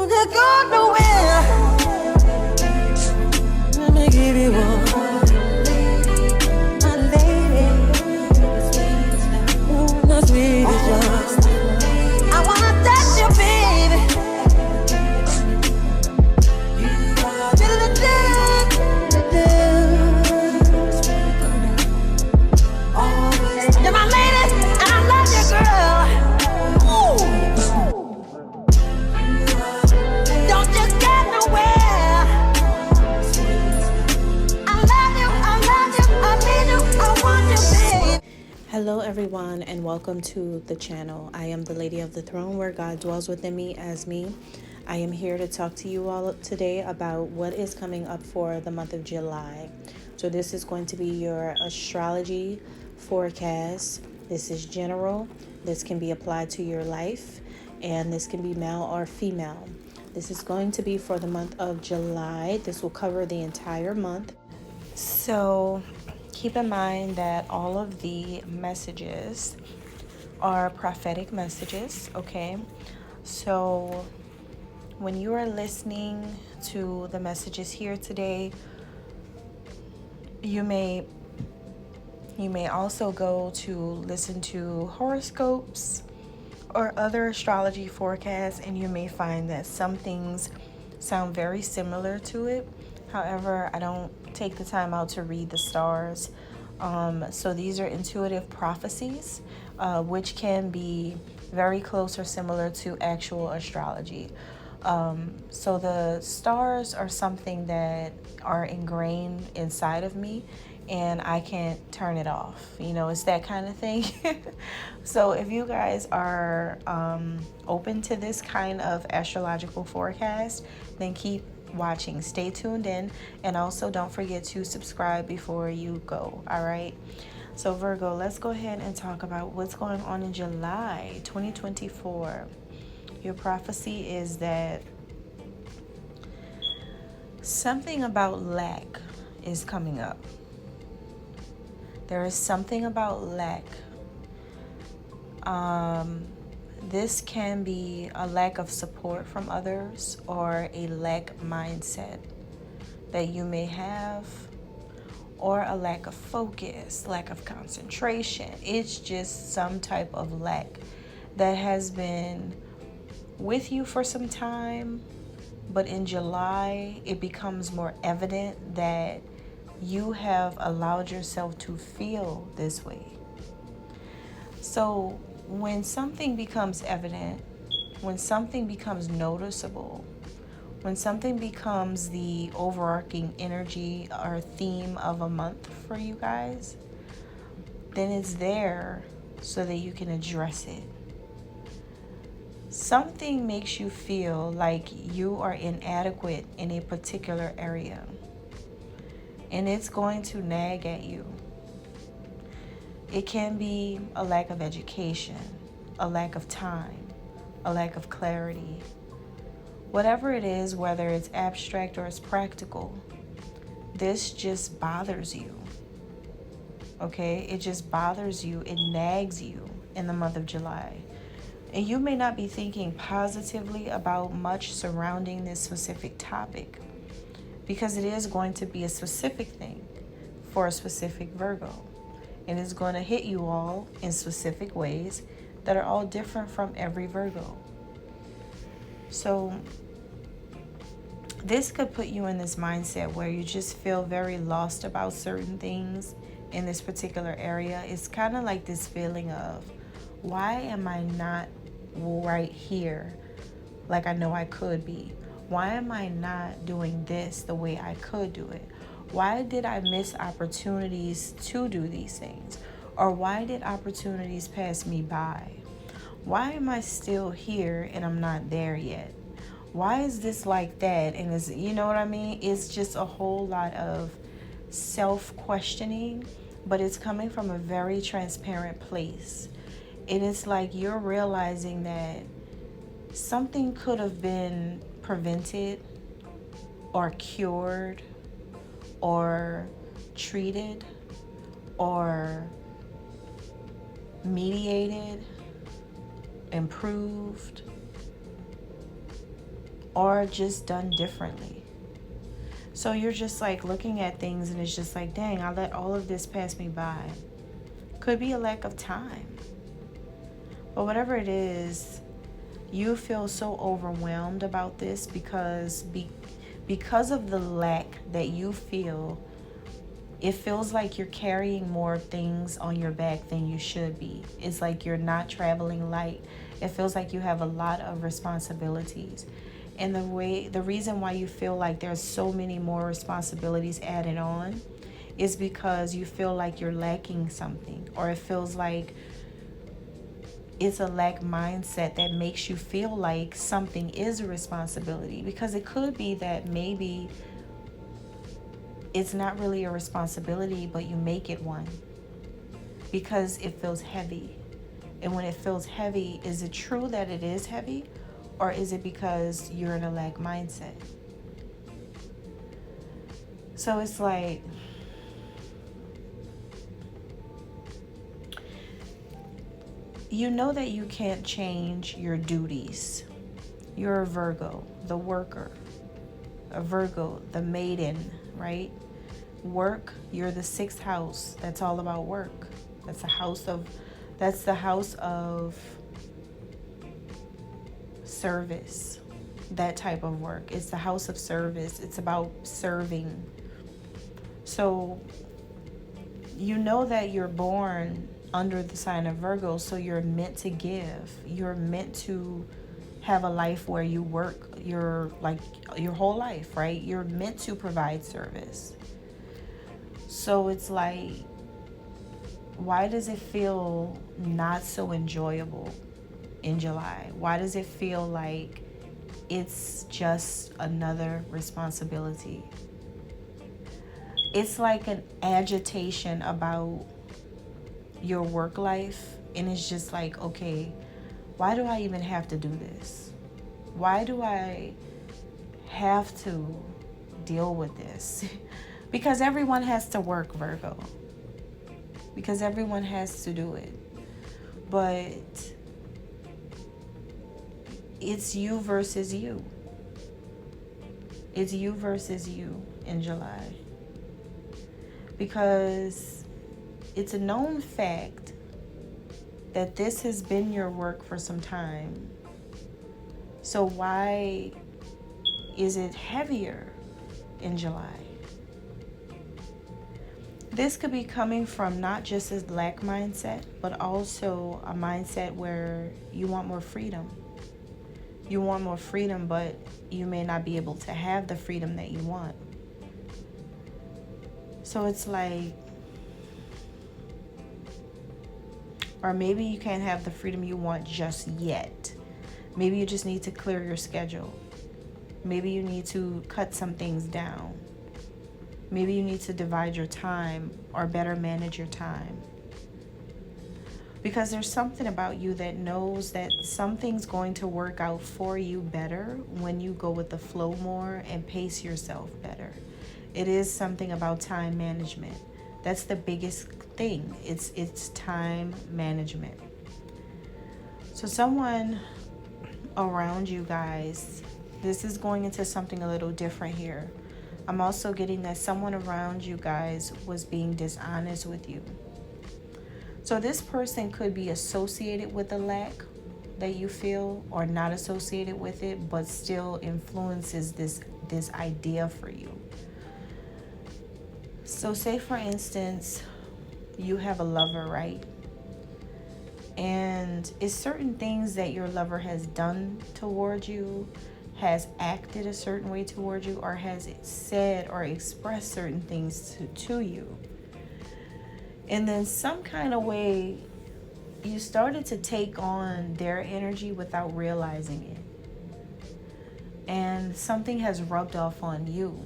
Don't go nowhere. Let me give you one. My lady. Ooh, the sweetest one. I wanna touch you, baby. You're my lady, and I love you, girl. Ooh. Don't you get nowhere. I love you, I need you, I want you, baby. Hello everyone and welcome to the channel. I am the Lady of the Throne where God dwells within me as me. I am here to talk to you all today about what is coming up for the month of July. So this is going to be your astrology forecast. This is general. This can be applied to your life and this can be male or female. This is going to be for the month of July. This will cover the entire month. So keep in mind that all of the messages are prophetic messages, okay? So when you are listening to the messages here today, you may also go to listen to horoscopes or other astrology forecasts, and you may find that some things sound very similar to it. However, I don't take the time out to read the stars. So these are intuitive prophecies, which can be very close or similar to actual astrology. So the stars are something that are ingrained inside of me and I can't turn it off. You know, it's that kind of thing. So if you guys are open to this kind of astrological forecast, then keep watching. Stay tuned in, and also don't forget to subscribe before you go. All right. So Virgo, let's go ahead and talk about what's going on in July 2024. Your prophecy is that something about lack is coming up. There is something about lack. This can be a lack of support from others or a lack mindset that you may have, or a lack of focus, lack of concentration. It's just some type of lack that has been with you for some time, but in July it becomes more evident that you have allowed yourself to feel this way. So when something becomes evident, when something becomes noticeable, when something becomes the overarching energy or theme of a month for you guys, then it's there so that you can address it. Something makes you feel like you are inadequate in a particular area, and it's going to nag at you. It can be a lack of education, a lack of time, a lack of clarity. Whatever it is, whether it's abstract or it's practical, this just bothers you. Okay? It just bothers you. It nags you in the month of July. And you may not be thinking positively about much surrounding this specific topic, because it is going to be a specific thing for a specific Virgo. And it's going to hit you all in specific ways that are all different from every Virgo. So this could put you in this mindset where you just feel very lost about certain things in this particular area. It's kind of like this feeling of, why am I not right here like I know I could be? Why am I not doing this the way I could do it? Why did I miss opportunities to do these things? Or why did opportunities pass me by? Why am I still here and I'm not there yet? Why is this like that? And it's, you know what I mean? It's just a whole lot of self-questioning, but it's coming from a very transparent place. And it's like you're realizing that something could have been prevented or cured or treated or mediated, improved, or just done differently. So you're just like looking at things and it's just like, dang, I let all of this pass me by. Could be a lack of time. But whatever it is, you feel so overwhelmed about this because of the lack that you feel. It feels like you're carrying more things on your back than you should be. It's like you're not traveling light. It feels like you have a lot of responsibilities. And the reason why you feel like there's so many more responsibilities added on is because you feel like you're lacking something, or it feels like it's a lack mindset that makes you feel like something is a responsibility. Because it could be that maybe it's not really a responsibility, but you make it one because it feels heavy. And when it feels heavy, is it true that it is heavy, or is it because you're in a lack mindset? So it's like, you know that you can't change your duties. You're a Virgo, the worker. A Virgo, the maiden, right? Work, you're the 6th house. That's all about work. That's the house of service. That type of work. It's the house of service. It's about serving. So you know that you're born under the sign of Virgo, so you're meant to give. You're meant to have a life where you work your whole life, right? You're meant to provide service. So it's like, why does it feel not so enjoyable in July? Why does it feel like it's just another responsibility? It's like an agitation about your work life, and it's just like, okay, why do I even have to do this? Why do I have to deal with this? Because everyone has to work, Virgo. Because everyone has to do it. But it's you versus you. It's you versus you in July. Because it's a known fact that this has been your work for some time. So why is it heavier in July? This could be coming from not just a lack mindset, but also a mindset where you want more freedom. You want more freedom, but you may not be able to have the freedom that you want. So it's like, or maybe you can't have the freedom you want just yet. Maybe you just need to clear your schedule. Maybe you need to cut some things down. Maybe you need to divide your time or better manage your time. Because there's something about you that knows that something's going to work out for you better when you go with the flow more and pace yourself better. It is something about time management. That's the biggest thing. It's time management. So someone around you guys, this is going into something a little different here. I'm also getting that someone around you guys was being dishonest with you. So this person could be associated with the lack that you feel, or not associated with it, but still influences this idea for you. So say for instance, you have a lover, right? And it's certain things that your lover has done towards you, has acted a certain way towards you, or has said or expressed certain things to you. And then some kind of way you started to take on their energy without realizing it. And something has rubbed off on you.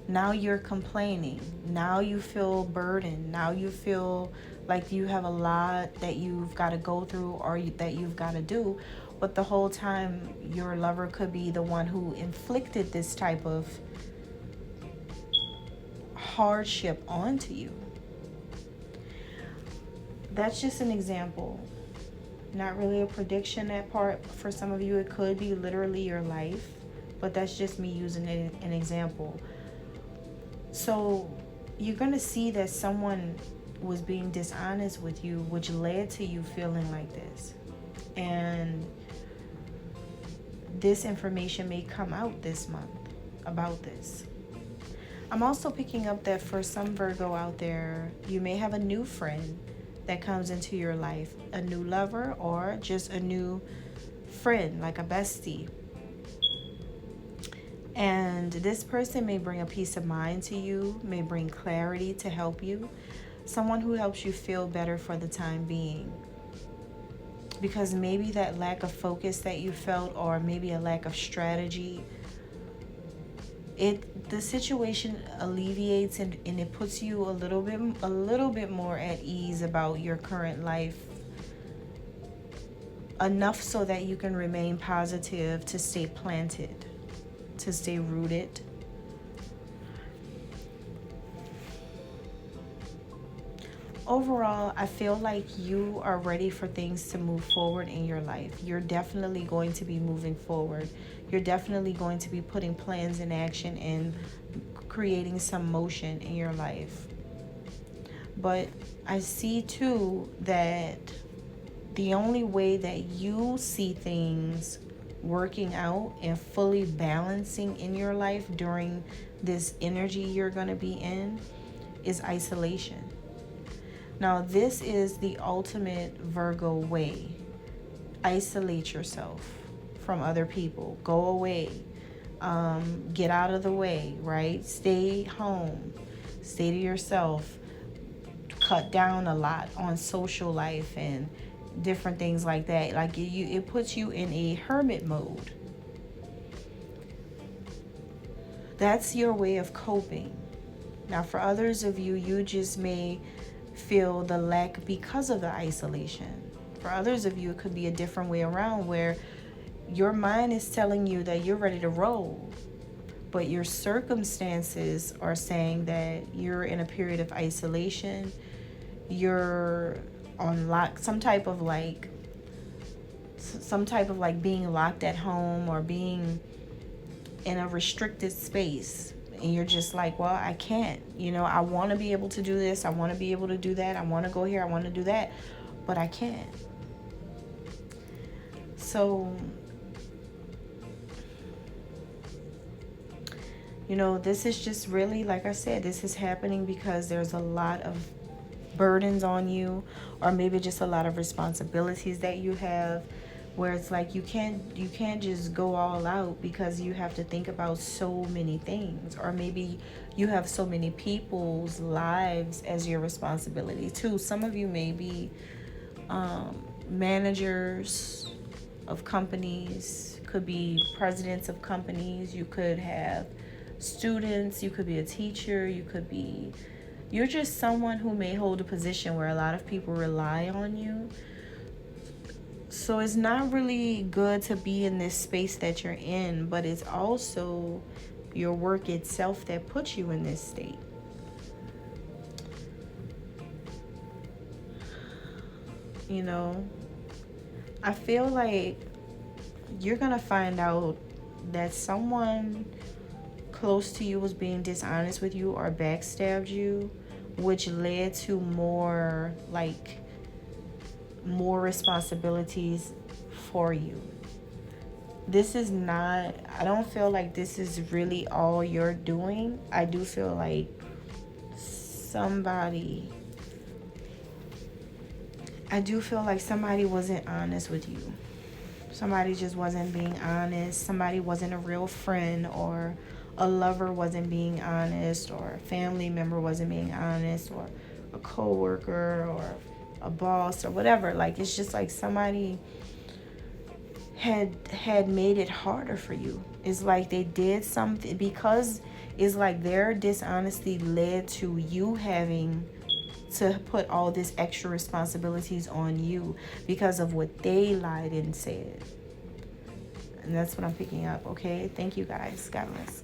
Now you're complaining. Now you feel burdened. Now you feel like you have a lot that you've got to go through or that you've got to do. But the whole time your lover could be the one who inflicted this type of hardship onto you. That's just an example. Not really a prediction, that part. For some of you, it could be literally your life, but that's just me using an example. So you're going to see that someone was being dishonest with you, which led to you feeling like this. And this information may come out this month about this. I'm also picking up that for some Virgo out there, you may have a new friend that comes into your life, a new lover, or just a new friend, like a bestie. And this person may bring a peace of mind to you, may bring clarity to help you, someone who helps you feel better for the time being. Because maybe that lack of focus that you felt, or maybe a lack of strategy, the situation alleviates and it puts you a little bit more at ease about your current life, enough so that you can remain positive, to stay planted, to stay rooted. Overall, I feel like you are ready for things to move forward in your life. You're definitely going to be moving forward. You're definitely going to be putting plans in action and creating some motion in your life. But I see too that the only way that you see things working out and fully balancing in your life during this energy you're going to be in is isolation. Now, this is the ultimate Virgo way. Isolate yourself from other people. Go away. Get out of the way, right? Stay home. Stay to yourself. Cut down a lot on social life and different things like that. Like it puts you in a hermit mode. That's your way of coping. Now, for others of you, you just may feel the lack because of the isolation. For others of you, it could be a different way around, where your mind is telling you that you're ready to roll, but your circumstances are saying that you're in a period of isolation. You're on lock, some type of like being locked at home, or being in a restricted space. And you're just like, well, I can't, I want to be able to do this. I want to be able to do that. I want to go here. I want to do that, but I can't. So, this is just really, like I said, this is happening because there's a lot of burdens on you, or maybe just a lot of responsibilities that you have, where it's like you can't just go all out because you have to think about so many things, or maybe you have so many people's lives as your responsibility too. Some of you may be managers of companies, could be presidents of companies, you could have students, you could be a teacher, you're just someone who may hold a position where a lot of people rely on you. So it's not really good to be in this space that you're in, but it's also your work itself that puts you in this state. I feel like you're going to find out that someone close to you was being dishonest with you or backstabbed you, which led to more responsibilities for you. I don't feel like this is really all you're doing. I do feel like somebody wasn't honest with you. Somebody just wasn't being honest. Somebody wasn't a real friend, or a lover wasn't being honest, or a family member wasn't being honest, or a coworker, or a boss, or whatever. Like, it's just like somebody had made it harder for you. It's like they did something, because it's like their dishonesty led to you having to put all this extra responsibilities on you because of what they lied and said. And that's what I'm picking up. Okay, thank you guys. God bless.